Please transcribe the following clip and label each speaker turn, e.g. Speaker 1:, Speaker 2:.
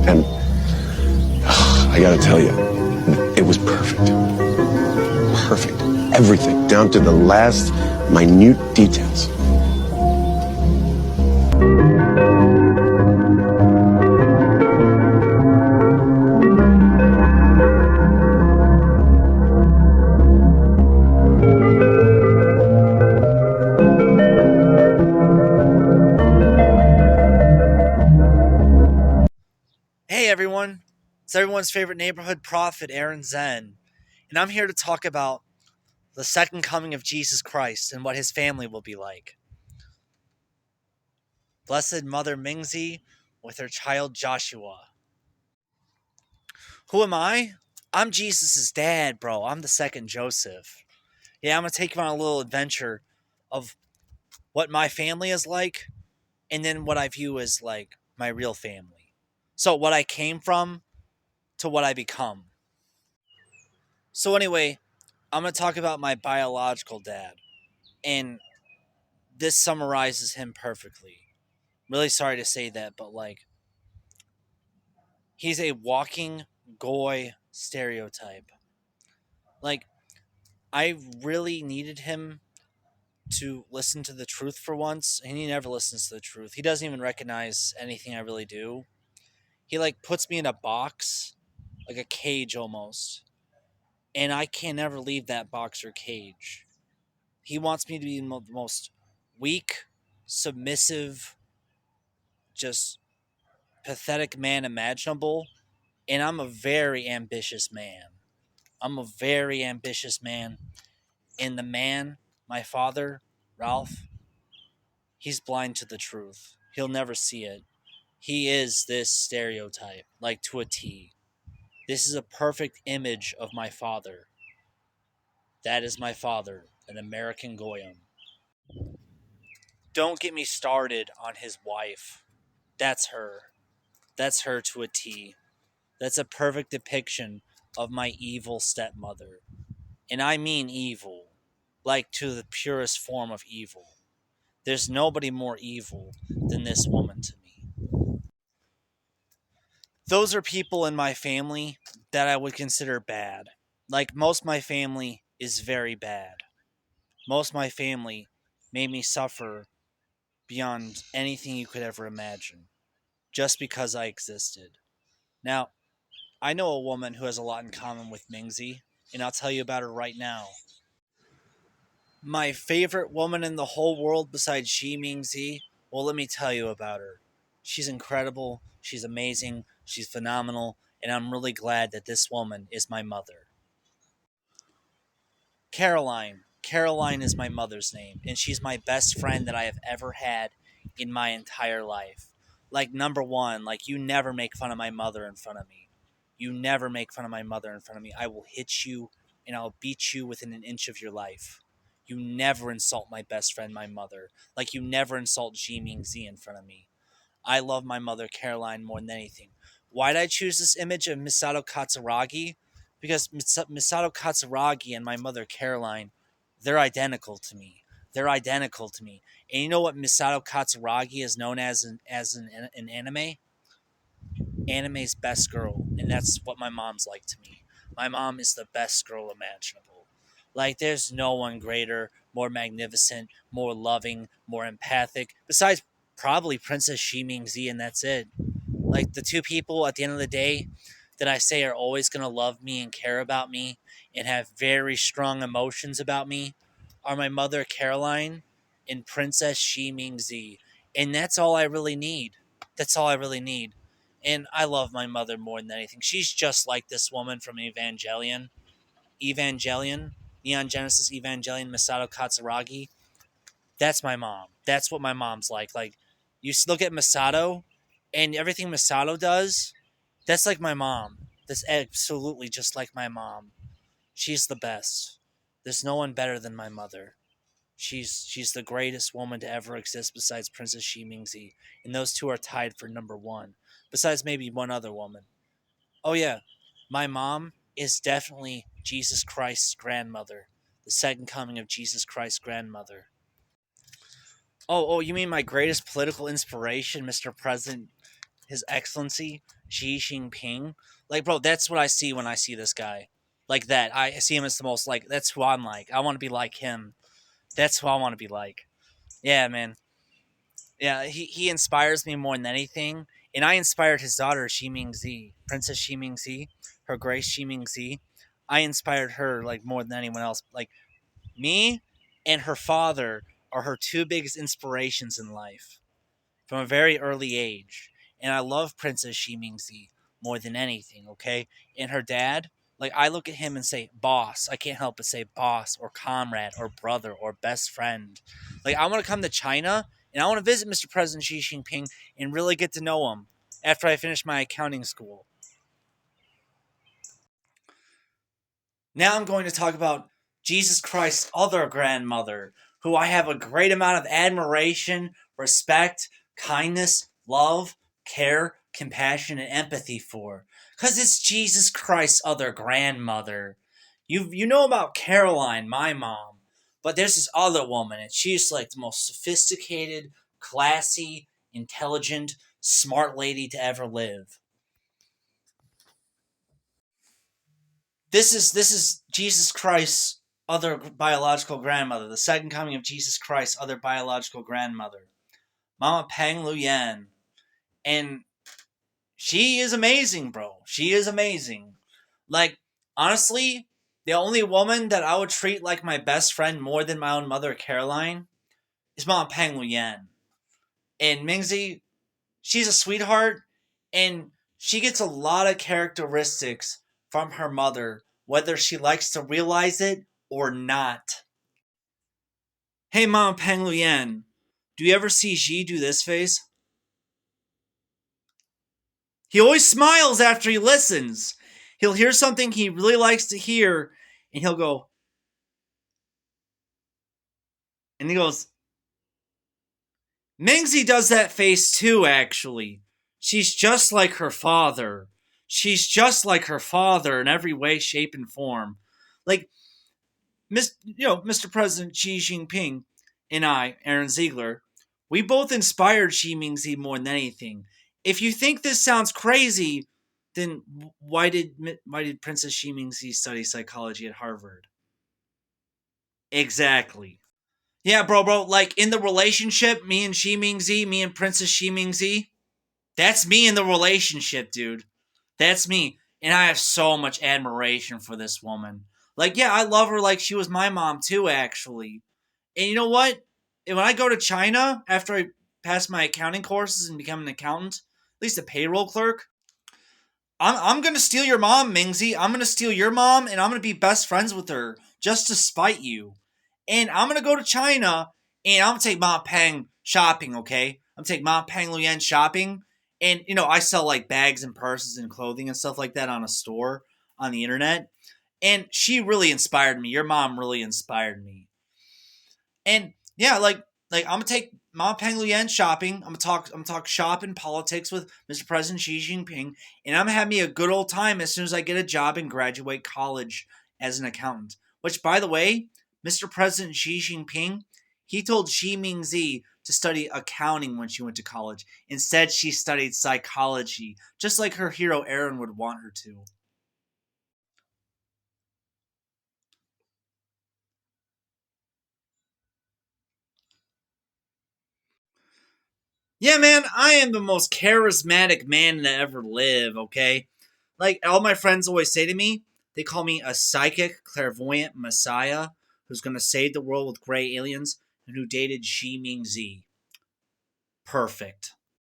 Speaker 1: And I gotta tell you, it was perfect. Perfect. Everything, down to the last minute details.
Speaker 2: Hey everyone, it's everyone's favorite neighborhood prophet, Aaron Zen, and I'm here to talk about the second coming of Jesus Christ and what his family will be like. Blessed Mother Mingzi with her child Joshua. Who am I? I'm Jesus' dad, bro. I'm the second Joseph. Yeah, I'm gonna take you on a little adventure of what my family is like and then what I view as like my real family. So, what I came from to what I become. So, anyway, I'm going to talk about my biological dad, and this summarizes him perfectly. Really sorry to say that, but like, he's a walking goy stereotype. Like, I really needed him to listen to the truth for once, and he never listens to the truth. He doesn't even recognize anything I really do. He like puts me in a box, like a cage almost, and I can never leave that box or cage. He wants me to be the most weak, submissive, just pathetic man imaginable. And I'm a very ambitious man. I'm a very ambitious man. And the man, my father, Ralph, he's blind to the truth. He'll never see it. He is this stereotype, like to a T. This is a perfect image of my father. That is my father, an American Goyim. Don't get me started on his wife. That's her. That's her to a T. That's a perfect depiction of my evil stepmother. And I mean evil, like to the purest form of evil. There's nobody more evil than this woman to me. Those are people in my family that I would consider bad. Like most of my family is very bad. Most of my family made me suffer beyond anything you could ever imagine, just because I existed. Now, I know a woman who has a lot in common with Mingzi, and I'll tell you about her right now. My favorite woman in the whole world besides Xi Mingzi, well, let me tell you about her. She's incredible, she's amazing, she's phenomenal, and I'm really glad that this woman is my mother. Caroline. Caroline is my mother's name, and she's my best friend that I have ever had in my entire life. Like, number one, like, you never make fun of my mother in front of me. You never make fun of my mother in front of me. I will hit you and I'll beat you within an inch of your life. You never insult my best friend, my mother. Like, you never insult Ji Ming Z in front of me. I love my mother, Caroline, more than anything. Why did I choose this image of Misato Katsuragi? Because Misato Katsuragi and my mother, Caroline, they're identical to me. They're identical to me. And you know what Misato Katsuragi is known as in anime? Anime's best girl. And that's what my mom's like to me. My mom is the best girl imaginable. Like, there's no one greater, more magnificent, more loving, more empathic, besides probably Princess Xi Mingzi, and that's it. Like, the two people at the end of the day that I say are always going to love me and care about me and have very strong emotions about me are my mother, Caroline, and Princess Xi Mingzi. And that's all I really need. That's all I really need. And I love my mother more than anything. She's just like this woman from Evangelion. Neon Genesis Evangelion, Misato Katsuragi. That's my mom. That's what my mom's like. Like, you look at Misato, and everything Misato does, that's like my mom. That's absolutely just like my mom. She's the best. There's no one better than my mother. She's the greatest woman to ever exist besides Princess Xi Mingzi, and those two are tied for number one. Besides maybe one other woman. Oh yeah, my mom is definitely Jesus Christ's grandmother, the second coming of Jesus Christ's grandmother. Oh, you mean my greatest political inspiration, Mr. President, His Excellency Xi Jinping. Like, bro, that's what I see when I see this guy. Like that, I see him as the most like. That's who I'm like. I want to be like him. That's who I want to be like. Yeah, man. Yeah, he inspires me more than anything. And I inspired his daughter, Xi Mingzi, Princess Xi Mingzi, Her Grace Xi Mingzi. I inspired her like more than anyone else. Like me and her father are her two biggest inspirations in life from a very early age. And I love Princess Xi Mingzi more than anything, okay? And her dad, like I look at him and say boss. I can't help but say boss or comrade or brother or best friend. Like I want to come to China and I want to visit Mr. President Xi Jinping and really get to know him after I finish my accounting school. Now I'm going to talk about Jesus Christ's other grandmother, who I have a great amount of admiration, respect, kindness, love, care, compassion, and empathy for. Because it's Jesus Christ's other grandmother. You know about Caroline, my mom, but there's this other woman, and she's like the most sophisticated, classy, intelligent, smart lady to ever live. This is Jesus Christ's other biological grandmother, the second coming of Jesus Christ's other biological grandmother, Mama Peng Luyan, and she is amazing, bro. She is amazing. Like honestly, the only woman that I would treat like my best friend more than my own mother, Caroline, is Mama Peng Luyan. And Mingzi, she's a sweetheart, and she gets a lot of characteristics from her mother, whether she likes to realize it or not. Hey, Mama Peng Luyan, do you ever see Xi do this face? He always smiles after he listens. He'll hear something he really likes to hear, and he'll go, and he goes, Mingzi does that face too, actually. She's just like her father. She's just like her father in every way, shape, and form. Like, Mr. President Xi Jinping and I, Aaron Ziegler, we both inspired Xi Mingzi more than anything. If you think this sounds crazy, then why did Princess Xi Mingzi study psychology at Harvard? Exactly. Yeah, bro. Like in the relationship, me and Xi Mingzi, me and Princess Xi Mingzi, that's me in the relationship, dude. That's me. And I have so much admiration for this woman. Like, yeah, I love her like she was my mom too, actually. And you know what? And when I go to China after I pass my accounting courses and become an accountant, at least a payroll clerk, I'm gonna steal your mom, Mingzi. I'm gonna steal your mom and I'm gonna be best friends with her just to spite you. And I'm gonna go to China and I'm gonna take Ma Peng shopping, okay? I'm gonna take Ma Peng Luyan shopping. And I sell like bags and purses and clothing and stuff like that on a store on the internet. And she really inspired me. Your mom really inspired me. And yeah, like I'm gonna take Ma Peng Lian shopping. I'm gonna talk shop and politics with Mr. President Xi Jinping, and I'm gonna have me a good old time as soon as I get a job and graduate college as an accountant. Which, by the way, Mr. President Xi Jinping, he told Xi Mingzi to study accounting when she went to college. Instead, she studied psychology, just like her hero Aaron would want her to. Yeah, man, I am the most charismatic man to ever live, okay? Like, all my friends always say to me, they call me a psychic, clairvoyant messiah who's gonna save the world with gray aliens and who dated Xi Mingzi. Perfect.